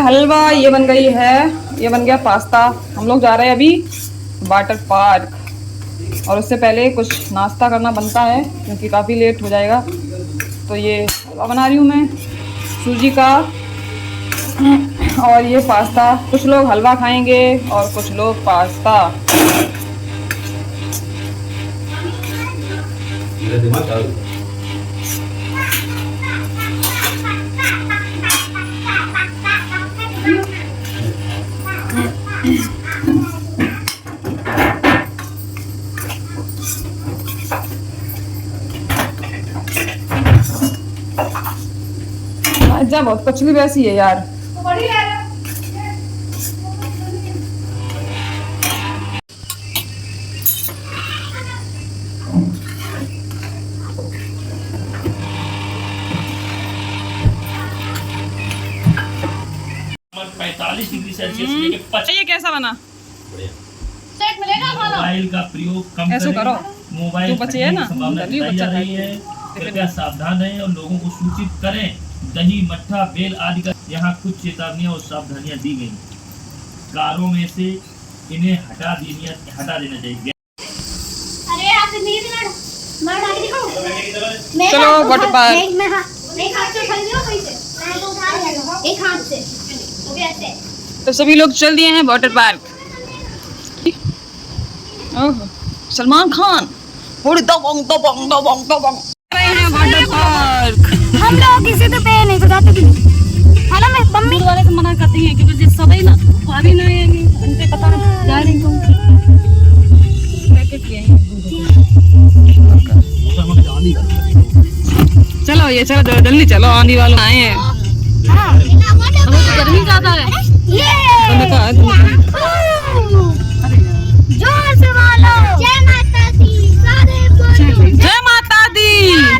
हलवा ये बन गई है, ये बन गया पास्ता। हम लोग जा रहे हैं अभी वाटर पार्क, और उससे पहले कुछ नाश्ता करना बनता है क्योंकि काफ़ी लेट हो जाएगा। तो ये हलवा बना रही हूँ मैं सूजी का, और ये पास्ता। कुछ लोग हलवा खाएंगे और कुछ लोग पास्ता। अच्छा बहुत पछली वैसी है यार। ये कैसा बना? सेट मिलेगा खाना। मोबाइल का प्रयोग कम ऐसा करो, मोबाइल बचे है ना, जा रही है, कृपया सावधान रहें और लोगों को सूचित करें। दही, मट्ठा, बेल आदि का यहाँ कुछ चेतावनियां और सावधानियां दी गई। कारों में से इन्हें हटा देना चाहिए। अरे आप मार डाल दिखाओ। चलो वाटर पार्क। एक हाथ से उठा दियो कैसे? मैं तो उठा लिया एक हाथ से। ओके ऐसे। तो सभी लोग चल दिए हैं वाटर पार्क। ओह सलमान खान पूरी दबंग दबंग दबंग दबंग रहे हैं वाटर पार्क। हम लोग किसी तो पे नहीं तो जाते कि है ना। मैं मम्मी वाले से मना करती हैं क्योंकि जिस सभी ना भाभी ना आएंगे उनसे पता नहीं जा रही हूं। पैकेट लिए हैं। चलो ये चलो जल्दी चलो, आंधी वाले आए हैं। हां अब तो गर्मी ज्यादा है। ये जोर से बोलो जय माता दी। सारे बोलो जय माता दी।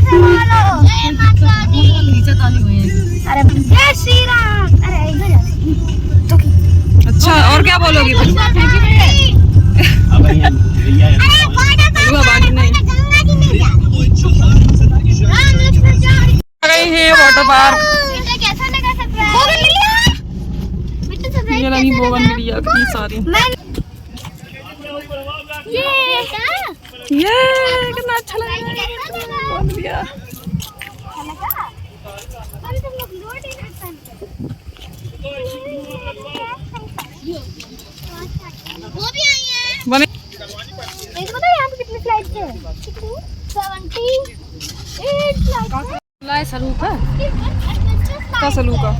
जय माता दी। नीचे ताली हुई है। अरे जय श्री राम। अरे इधर तो अच्छा और क्या बोलोगी फिर? गए हैं वाटर पार्क। ये लगी बोगनविलिया कितनी सारी। ये कितना अच्छा लग रहा है बोगनविलिया। वो भी आई है। बने देखो तो यहाँ पे कितनी फ्लाइट्स हैं? 78 फ्लाइट्स हैं। लाए सलूका का सलूका।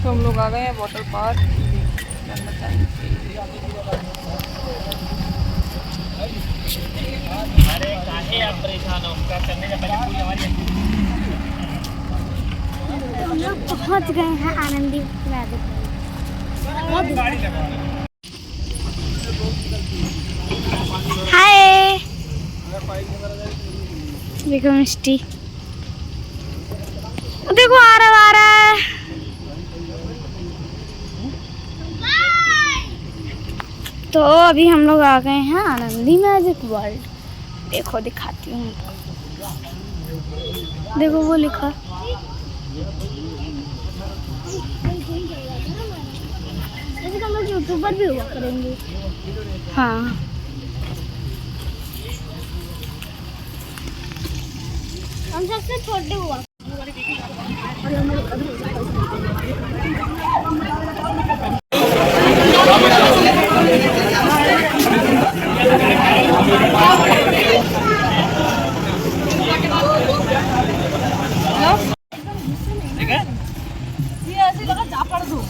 तो हम लोग आ गए हैं वाटर पार्क। अरे काहे आप परेशान हो? क्या करने से पहले पूरी हमारी हम लोग पहुँच गए हैं आनंदी मैजिक। हाय देखो मिस्टी, देखो आ रहा है। तो अभी हम लोग आ गए हैं आनंदी मैजिक वर्ल्ड। देखो दिखाती हूँ, देखो वो लिखा। ऐसे हम लोग यूट्यूबर भी हुआ करेंगे। हाँ हम सबसे छोटे हुआ। ठीक है? ये ऐसे लगा जा पड़ दो।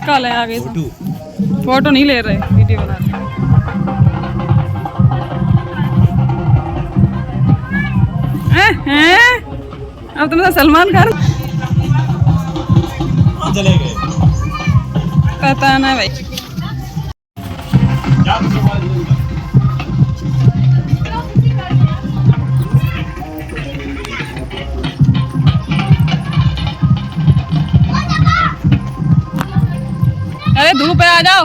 कल है आगे से फोटो नहीं ले रहे, वीडियो बना रहे। हैं? अब तुम तो सलमान खान चले गए। पता ना भाई। अरे धूप है, आ जाओ।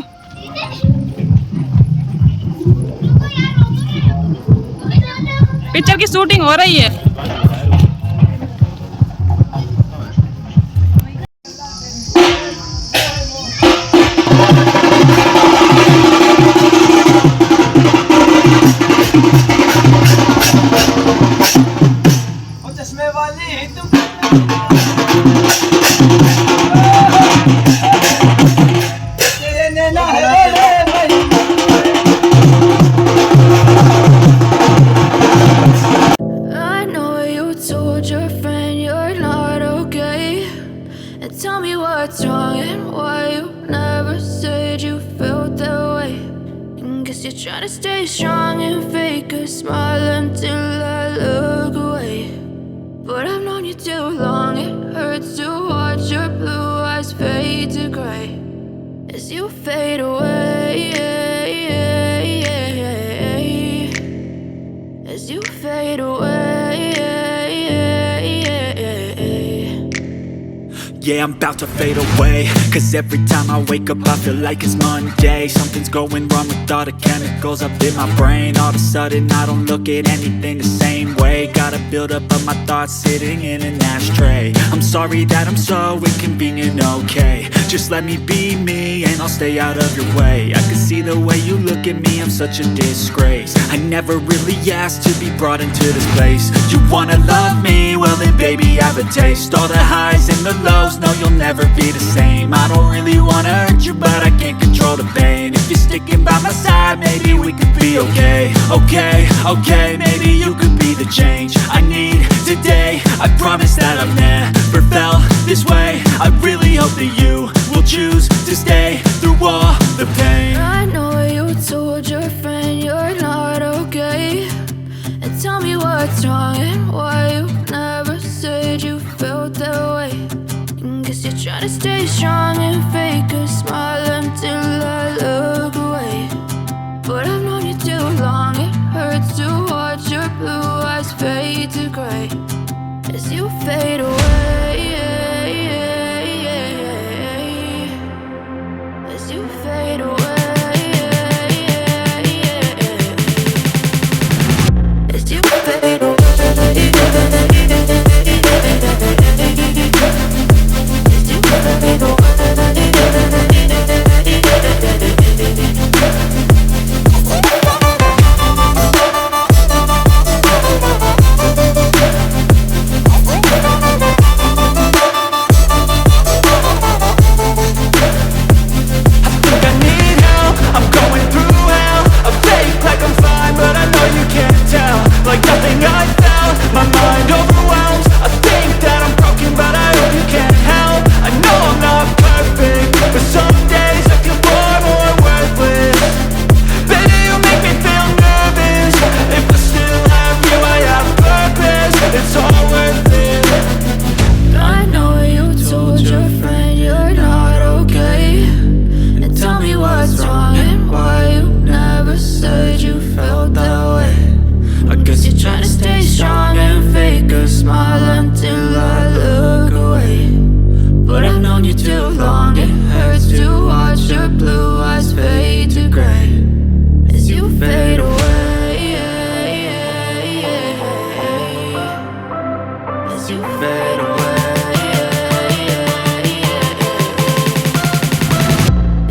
पिक्चर की शूटिंग हो रही है। चश्मे वाले तुम तेरे नैना है भाई। I know you told your friend you're not okay, and tell me what's wrong and why you never said you felt that way. And guess you're trying to stay strong and fake a smile until I look away. But I've known you too long, it hurts to watch your blue eyes fade to gray as you fade away. As you fade away. Yeah, I'm about to fade away, cause every time I wake up I feel like it's Monday. Something's going wrong with all the chemicals up in my brain. All of a sudden I don't look at anything the same way. Got a buildup of my thoughts sitting in an ashtray. I'm sorry that I'm so inconvenient, okay. Just let me be me and I'll stay out of your way. I can see the way you look at me, I'm such a disgrace. I never really asked to be brought into this place. You wanna love me? Well then baby I have a taste. All the highs and the lows, no you'll never be the same. I don't really wanna hurt you but I can't control the pain. If you're sticking by my side maybe we could be okay. Okay, maybe you could be the change I need today. I promise that I've never felt this way. I really hope that you will choose to stay through all the pain. I know you told your friend you're not okay, and tell me what's wrong and why you never said you felt that way. And guess you're trying to stay strong and fake a smile until I look away. But I've known you too long, it hurts to watch your blue eyes fade to gray as you fade away. As you fade away. As you fade away.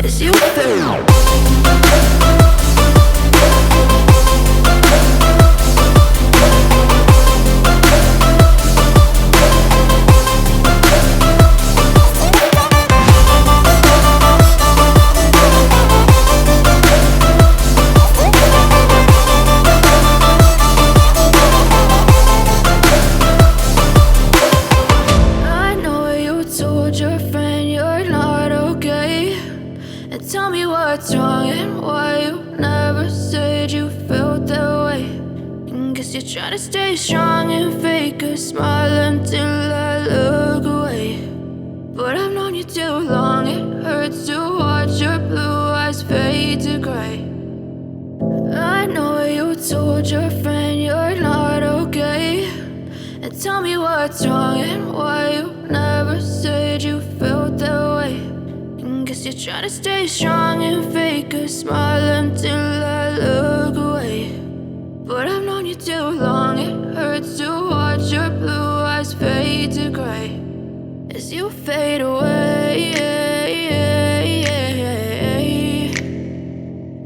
As you fade away. tell me what's wrong and why you never said you felt that way. And guess you're trying to stay strong and fake a smile until I look away. But I've known you too long, it hurts to watch your blue eyes fade to gray. I know you told your friend you're not okay. And tell me what's wrong and why you never said you felt that way. And guess you're trying to stay strong and fake a smile until I look away. But I've known you too long, it hurts to watch your blue eyes fade to gray as you fade away,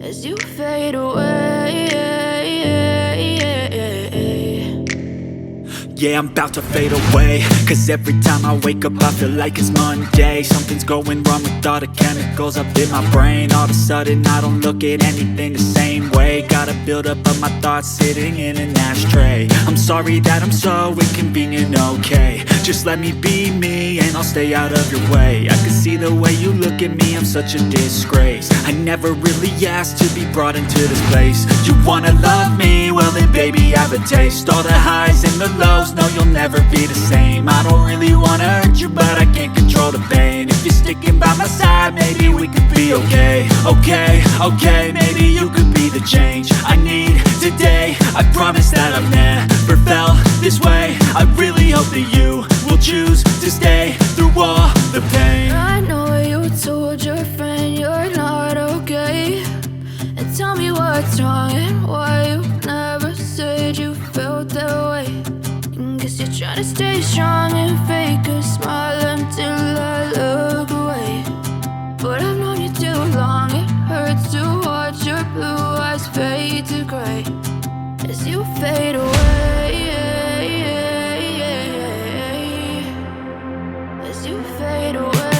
as you fade away. Yeah, I'm about to fade away, cause every time I wake up I feel like it's Monday. Something's going wrong with all the chemicals up in my brain. All of a sudden I don't look at anything the same way. Got a buildup of my thoughts sitting in an ashtray. I'm sorry that I'm so inconvenient, okay. Just let me be me and I'll stay out of your way. I can see the way you look at me, I'm such a disgrace. I never really asked to be brought into this place. You wanna love me? Well then baby I have a taste. All the highs and the lows, no you'll never be the same. I don't really wanna hurt you but I can't control the pain. If you're sticking by my side maybe we could be okay. Okay, maybe you could be the change I need today. I promise that I've never felt this way. I really hope that you will choose to stay through all the pain. I know you told your friend you're not okay. And tell me what's wrong and why you never said you felt that way. And guess you're trying to stay strong and fake a smile until I look away. But I've known you too long, it hurts to watch your blue eyes fade to gray as you fade away, as you fade away,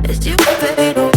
as you fade away.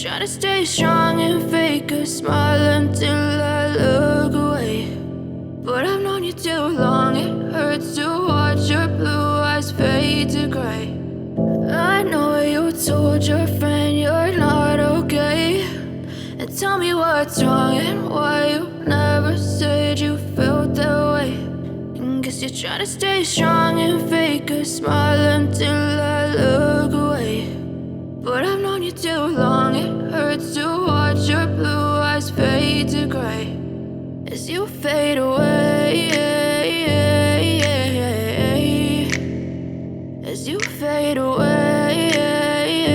Trying to stay strong and fake a smile until I look away. But I've known you too long, it hurts to watch your blue eyes fade to gray. I know you told your friend you're not okay. And tell me what's wrong and why you never said you felt that way. And guess you're trying to stay strong and fake a smile until I look away. But I've known you too long, it hurts to watch your blue eyes fade to gray as you fade away, as you fade away.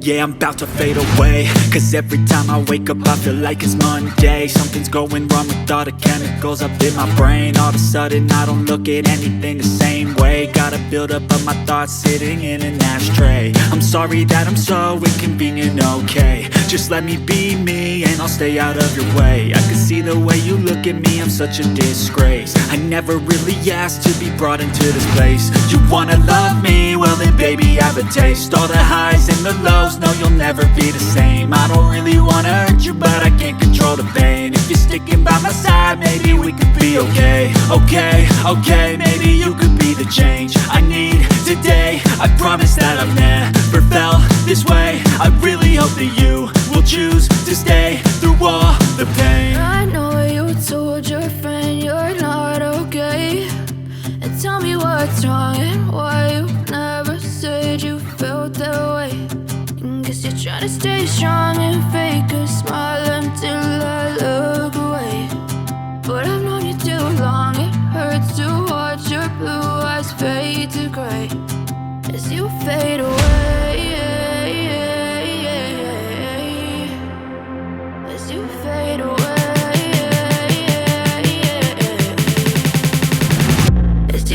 Yeah, I'm about to fade away, cause every time I wake up I feel like it's Monday. Something's going wrong with all the chemicals up in my brain. All of a sudden I don't look at anything the same way. Got a buildup of my thoughts sitting in an ashtray. I'm sorry that I'm so inconvenient, okay. Just let me be me and I'll stay out of your way. I can see the way you look at me, I'm such a disgrace. I never really asked to be brought into this place. You wanna love me? Well then baby have a taste. All the highs and the lows, no you'll never be the same. I don't really wanna hurt you but I can't control the pain. If you're sticking by my side maybe we could be okay. Okay, maybe you could be the change I need today. I promise that I've never felt this way. I really hope that you will choose to stay through all the pain. I know you told your friend you're not okay, and tell me what's wrong and why you never said you felt that way. And guess you're trying to stay strong and fake a smile until I look away. But I've known you too long, it hurts to watch your blue eyes fade to gray as you fade away. As you fade away. As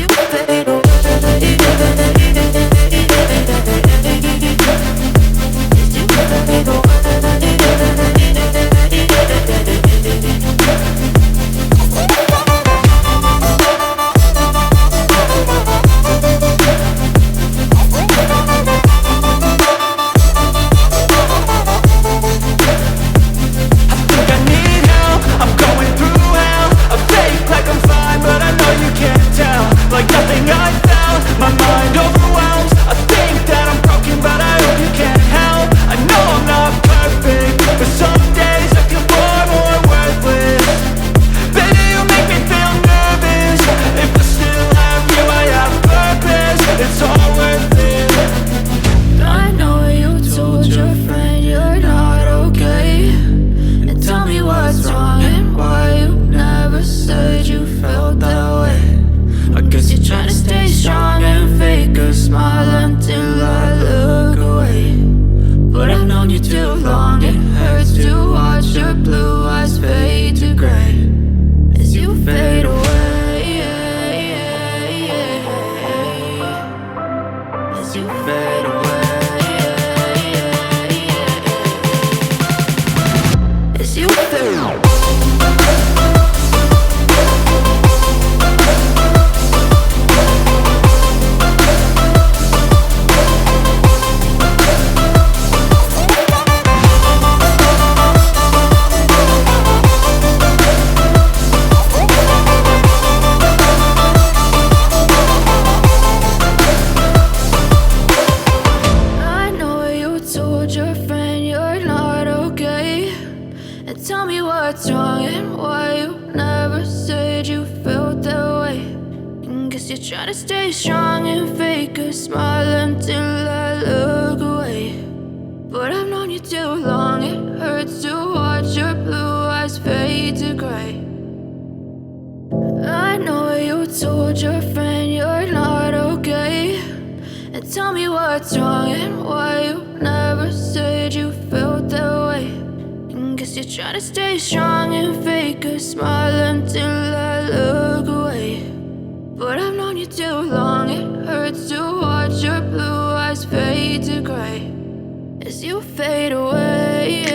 you fade away.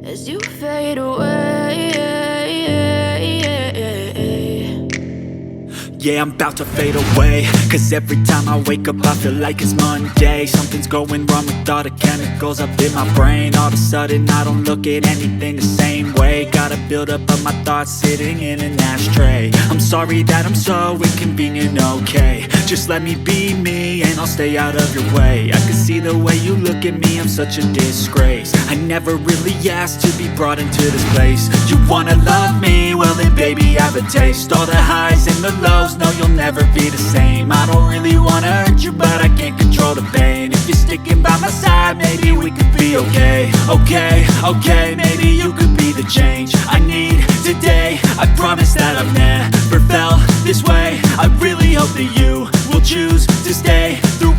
As you fade away. Yeah, I'm about to fade away, cause every time I wake up I feel like it's Monday. Something's going wrong with all the chemicals up in my brain. All of a sudden I don't look at anything the same way. Got a buildup of my thoughts sitting in an ashtray. I'm sorry that I'm so inconvenient, okay. Just let me be me and I'll stay out of your way. I can see the way you look at me, I'm such a disgrace. I never really asked to be brought into this place. You wanna love me? Well then baby have a taste. All the highs and the lows, no you'll never be the same. I don't really wanna hurt you but I can't control the pain. If you're sticking by my side maybe we could be okay. Okay, maybe you could be the change I need today. I promise that I've never felt this way. I really hope that you will choose to stay through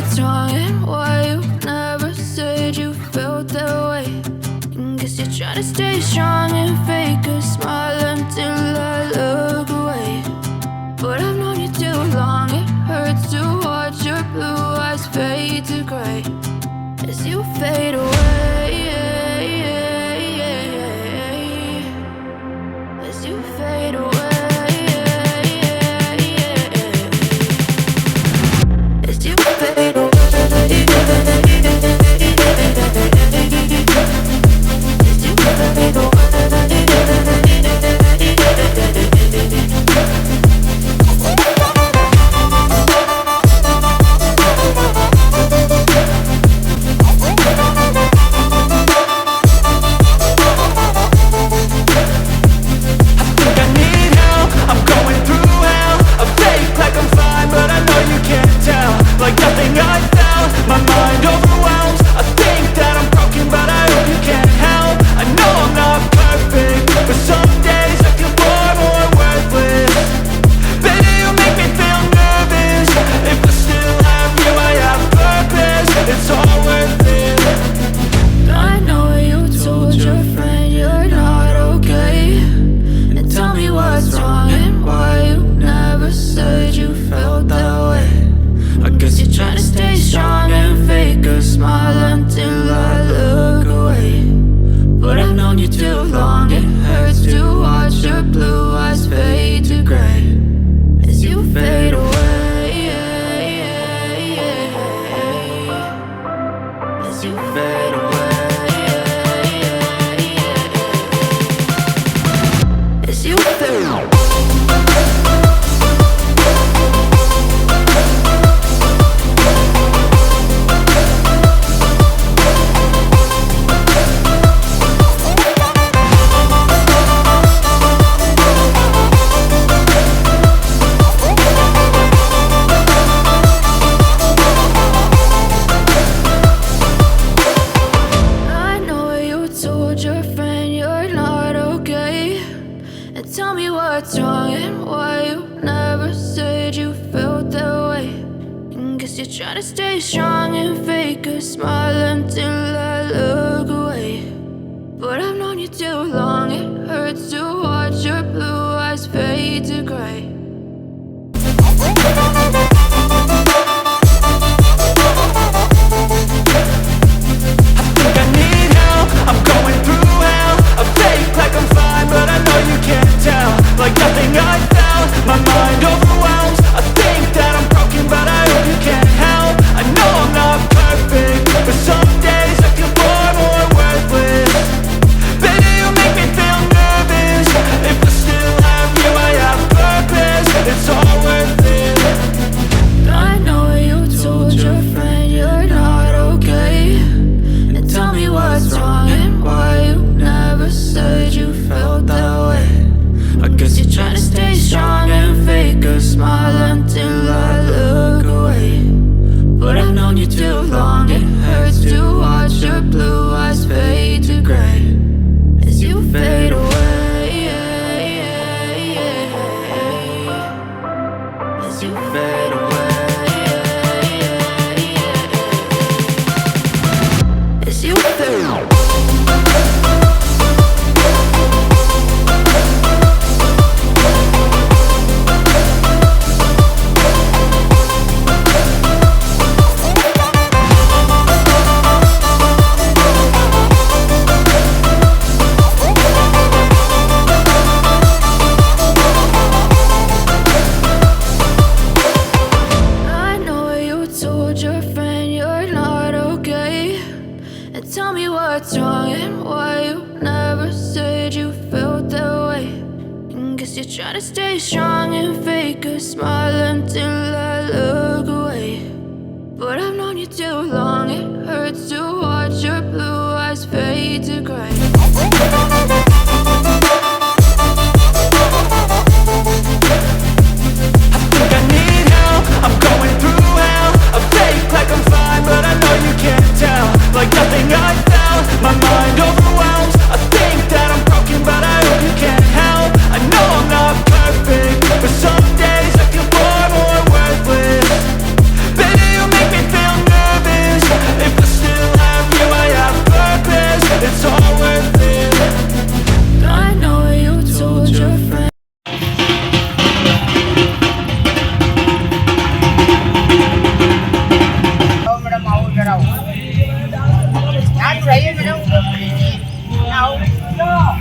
what's wrong and why you never said you felt that way. Guess you're trying to stay strong and fake a smile until I look away. But I've known you too long, it hurts to watch your blue eyes fade to gray as you fade away. As you fade away. As you fade away. Try to stay strong and fake a smile until I look away. But I've known you too long, it hurts to watch your blue eyes fade to gray. Try to stay strong and fake a smile until I look away. But I've known you too long, it hurts to watch your blue eyes fade to gray. But some days I feel far more worthless. Baby, you make me feel cho đâu. Đã tôi thấy cái đâu. Đâu.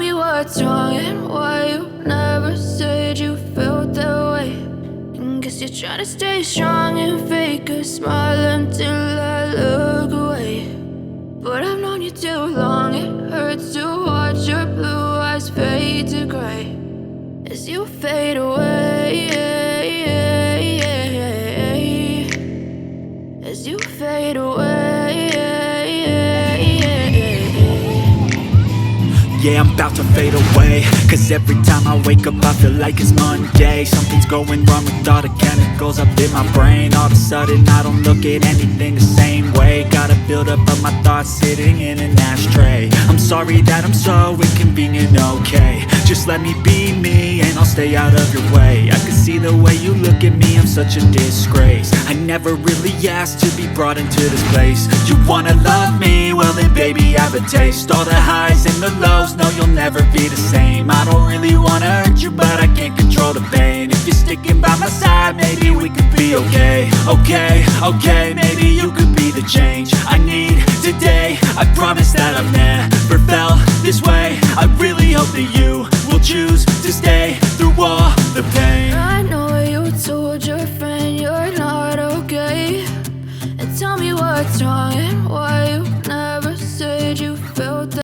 me what's wrong and why you never said you felt that way. And guess you're trying to stay strong and fake a smile until I look away. But I've known you too long, it hurts to watch your blue eyes fade to gray as you fade away, as you fade away. Yeah, I'm about to fade away, cause every time I wake up I feel like it's Monday. Something's going wrong with all the chemicals up in my brain. All of a sudden I don't look at anything the same way. Got a buildup of my thoughts sitting in an ashtray. I'm sorry that I'm so inconvenient, okay. Just let me be me and I'll stay out of your way. I can see the way you look at me, I'm such a disgrace. I never really asked to be brought into this place. You wanna love me? Well then baby have a taste. All the highs and the lows, no you'll never be the same. I don't really wanna hurt you but I can't control the pain. If you're sticking by my side maybe we could be okay. Okay, maybe you could be the change I need today. I promise that I've never felt this way. I really hope that you will choose to stay through all the pain. I know you told your friend you're not okay, and tell me what's wrong.